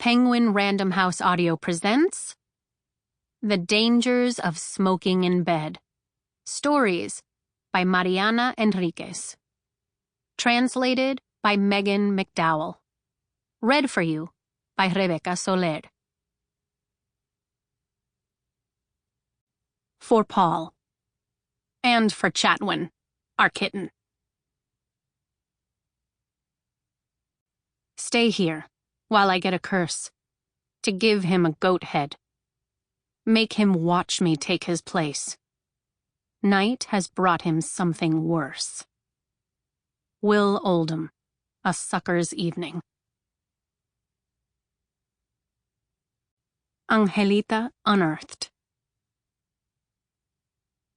Penguin Random House Audio presents The Dangers of Smoking in Bed. Stories by Mariana Enriquez. Translated by Megan McDowell. Read for you by Rebecca Soler. For Paul. And for Chatwin, our kitten. Stay here while I get a curse, to give him a goat head. Make him watch me take his place. Night has brought him something worse. Will Oldham, A Sucker's Evening. Angelita Unearthed.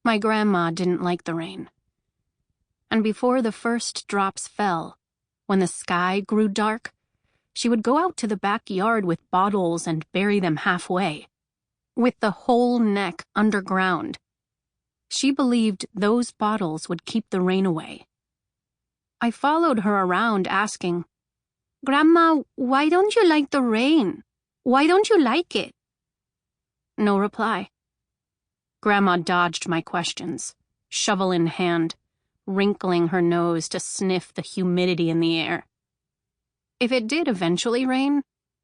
My grandma didn't like the rain. And before the first drops fell, when the sky grew dark, she would go out to the backyard with bottles and bury them halfway, with the whole neck underground. She believed those bottles would keep the rain away. I followed her around asking, "Grandma, why don't you like the rain? Why don't you like it?" No reply. Grandma dodged my questions, shovel in hand, wrinkling her nose to sniff the humidity in the air. If it did eventually rain,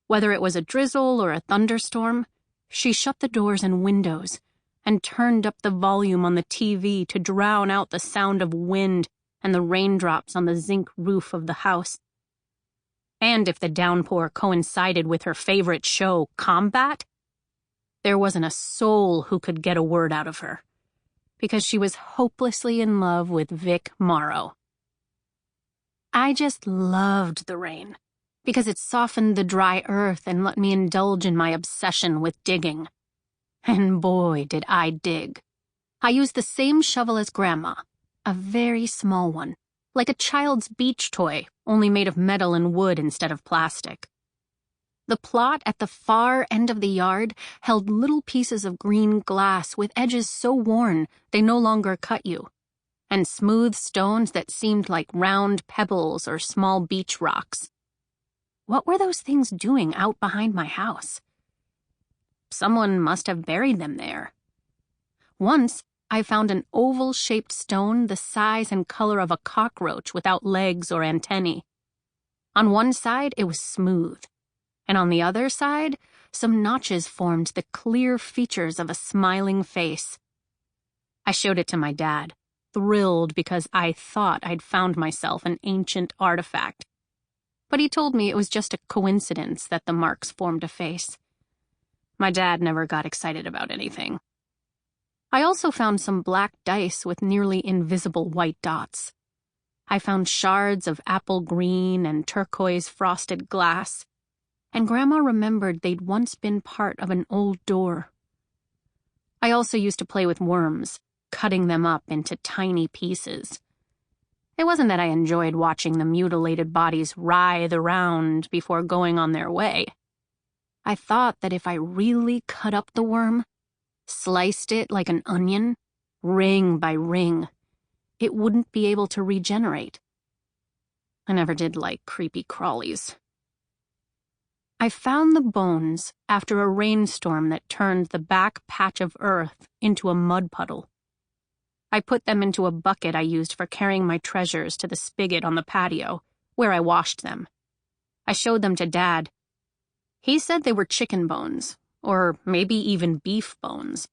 whether it was a drizzle or a thunderstorm, she shut the doors and windows and turned up the volume on the TV to drown out the sound of wind and the raindrops on the zinc roof of the house. And if the downpour coincided with her favorite show, Combat, there wasn't a soul who could get a word out of her, because she was hopelessly in love with Vic Morrow. I just loved the rain, because it softened the dry earth and let me indulge in my obsession with digging. And boy, did I dig. I used the same shovel as Grandma, a very small one, like a child's beach toy, only made of metal and wood instead of plastic. The plot at the far end of the yard held little pieces of green glass with edges so worn they no longer cut you, and smooth stones that seemed like round pebbles or small beach rocks. What were those things doing out behind my house? Someone must have buried them there. Once, I found an oval-shaped stone the size and color of a cockroach without legs or antennae. On one side, it was smooth, and on the other side, some notches formed the clear features of a smiling face. I showed it to my dad, thrilled because I thought I'd found myself an ancient artifact. But he told me it was just a coincidence that the marks formed a face. My dad never got excited about anything. I also found some black dice with nearly invisible white dots. I found shards of apple green and turquoise frosted glass, and Grandma remembered they'd once been part of an old door. I also used to play with worms, cutting them up into tiny pieces. It wasn't that I enjoyed watching the mutilated bodies writhe around before going on their way. I thought that if I really cut up the worm, sliced it like an onion, ring by ring, it wouldn't be able to regenerate. I never did like creepy crawlies. I found the bones after a rainstorm that turned the back patch of earth into a mud puddle. I put them into a bucket I used for carrying my treasures to the spigot on the patio, where I washed them. I showed them to Dad. He said they were chicken bones, or maybe even beef bones.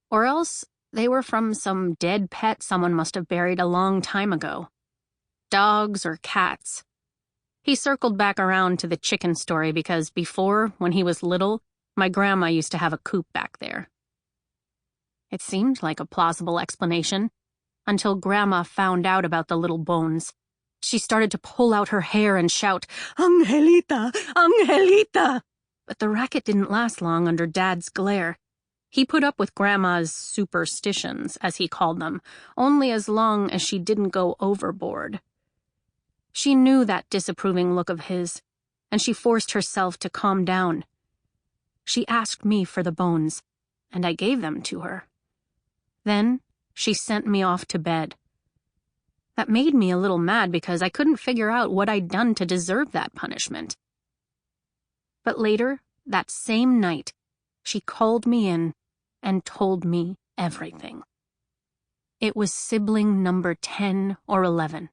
Or else they were from some dead pet someone must have buried a long time ago. Dogs or cats. He circled back around to the chicken story because before, when he was little, my grandma used to have a coop back there. It seemed like a plausible explanation, until Grandma found out about the little bones. She started to pull out her hair and shout, "Angelita! Angelita!" But the racket didn't last long under Dad's glare. He put up with Grandma's superstitions, as he called them, only as long as she didn't go overboard. She knew that disapproving look of his, and she forced herself to calm down. She asked me for the bones, and I gave them to her. Then she sent me off to bed. That made me a little mad because I couldn't figure out what I'd done to deserve that punishment. But later, that same night, she called me in and told me everything. It was sibling number 10 or 11.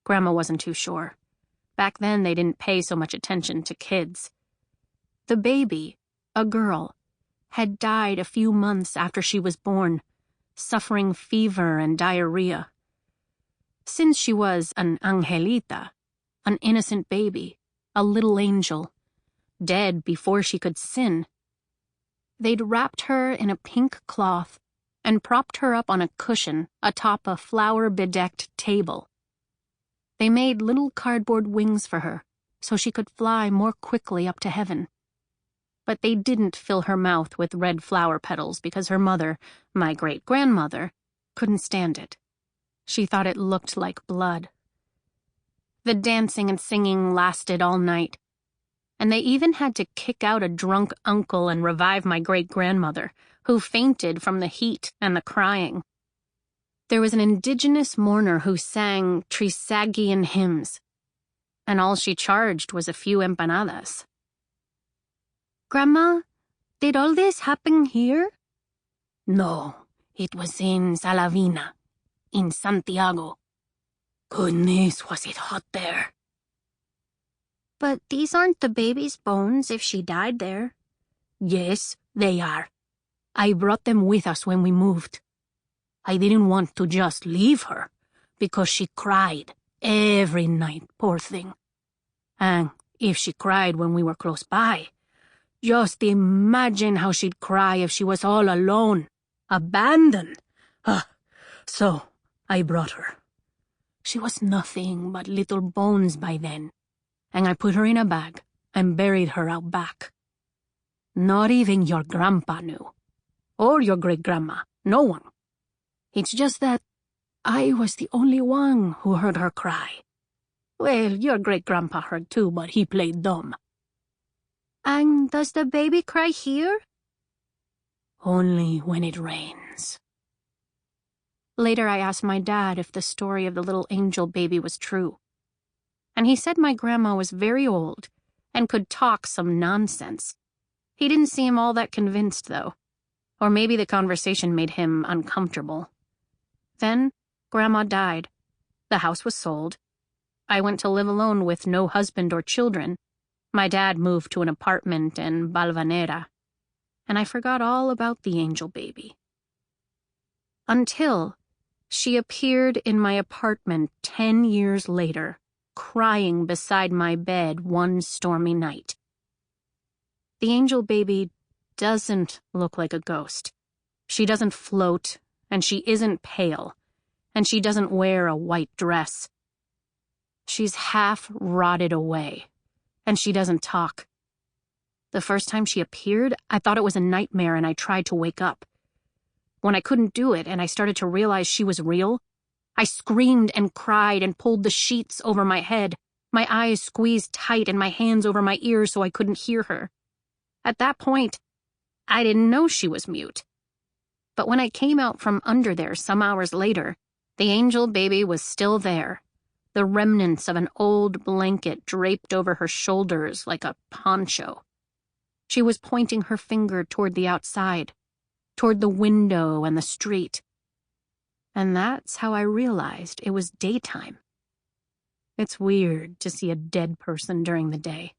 Grandma wasn't too sure. Back then, they didn't pay so much attention to kids. The baby, a girl, had died a few months after she was born, suffering fever and diarrhea. Since she was an angelita, an innocent baby, a little angel, dead before she could sin, they'd wrapped her in a pink cloth and propped her up on a cushion atop a flower-bedecked table. They made little cardboard wings for her so she could fly more quickly up to heaven. But they didn't fill her mouth with red flower petals because her mother, my great-grandmother, couldn't stand it. She thought it looked like blood. The dancing and singing lasted all night, and they even had to kick out a drunk uncle and revive my great-grandmother, who fainted from the heat and the crying. There was an indigenous mourner who sang Trisagian hymns, and all she charged was a few empanadas. "Grandma, did all this happen here?" "No, it was in Salavina, in Santiago. Goodness, was it hot there." "But these aren't the baby's bones if she died there." "Yes, they are. I brought them with us when we moved. I didn't want to just leave her, because she cried every night, poor thing. And if she cried when we were close by, just imagine how she'd cry if she was all alone, abandoned. So I brought her. She was nothing but little bones by then, and I put her in a bag and buried her out back. Not even your grandpa knew, or your great-grandma, no one. It's just that I was the only one who heard her cry. Well, your great-grandpa heard too, but he played dumb." "And does the baby cry here?" "Only when it rains." Later, I asked my dad if the story of the little angel baby was true. And he said my grandma was very old and could talk some nonsense. He didn't seem all that convinced, though. Or maybe the conversation made him uncomfortable. Then, Grandma died. The house was sold. I went to live alone with no husband or children. My dad moved to an apartment in Balvanera. And I forgot all about the angel baby. Until she appeared in my apartment 10 years later, crying beside my bed one stormy night. The angel baby doesn't look like a ghost. She doesn't float, and she isn't pale, and she doesn't wear a white dress. She's half rotted away, and she doesn't talk. The first time she appeared, I thought it was a nightmare and I tried to wake up. When I couldn't do it and I started to realize she was real, I screamed and cried and pulled the sheets over my head, my eyes squeezed tight and my hands over my ears so I couldn't hear her. At that point, I didn't know she was mute. But when I came out from under there some hours later, the angel baby was still there, the remnants of an old blanket draped over her shoulders like a poncho. She was pointing her finger toward the outside, toward the window and the street. And that's how I realized it was daytime. It's weird to see a dead person during the day.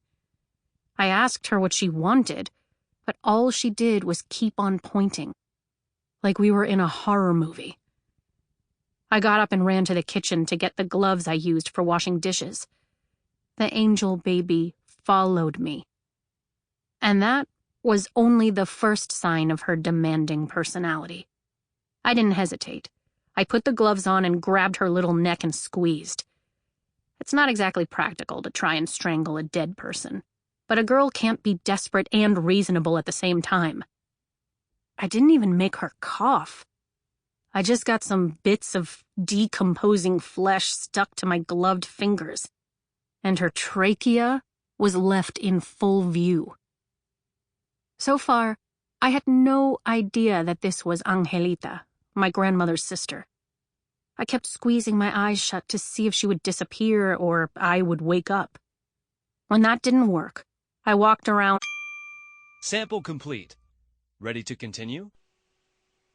I asked her what she wanted, but all she did was keep on pointing, like we were in a horror movie. I got up and ran to the kitchen to get the gloves I used for washing dishes. The angel baby followed me. And that was only the first sign of her demanding personality. I didn't hesitate. I put the gloves on and grabbed her little neck and squeezed. It's not exactly practical to try and strangle a dead person, but a girl can't be desperate and reasonable at the same time. I didn't even make her cough. I just got some bits of decomposing flesh stuck to my gloved fingers, and her trachea was left in full view. So far, I had no idea that this was Angelita, my grandmother's sister. I kept squeezing my eyes shut to see if she would disappear or I would wake up. When that didn't work, I walked around. Sample complete. Ready to continue?